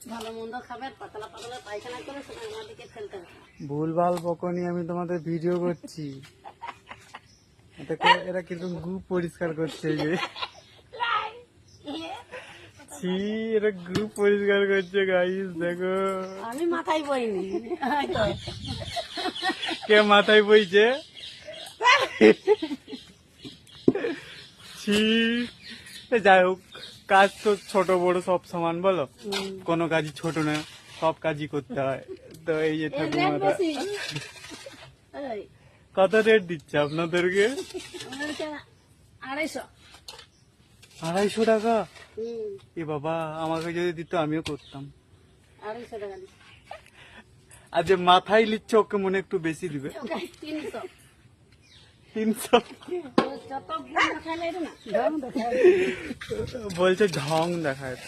ভালো মন্দ খাবে, পাতলা পাতলা পায়খানা করে সেটা আমাদেরকে ফেলতে হবে। ভুলভাল বকনি, আমি তোমাদের ভিডিও করছি। এরা কিন্তু গু পরিষ্কার করছে, এই যে ছি, এরা গু পরিষ্কার করছে গাইস, দেখো। আমি মাথায় বইনি। কে মাথায় বইছে? ছি। যাই হোক, কাজ তো ছোট বড় সব সমান, বলো? কোনো কাজই ছোট না, সব কাজই করতে হয়। তো এই যে ঠাকুমারা কত রেট দিচ্ছে আপনাদেরকে? 250। 250 টাকা? এ বাবা, আমাকে যদি দিত আমিও করতাম। 250 টাকা দিচ্ছি। আর যে মাথায় লিচ্ছে ওকে মনে একটু বেশি দিবে। 300। 300? যত গুণ দেখাইলে না ঢং দেখায়। বলছে ঢং দেখায়।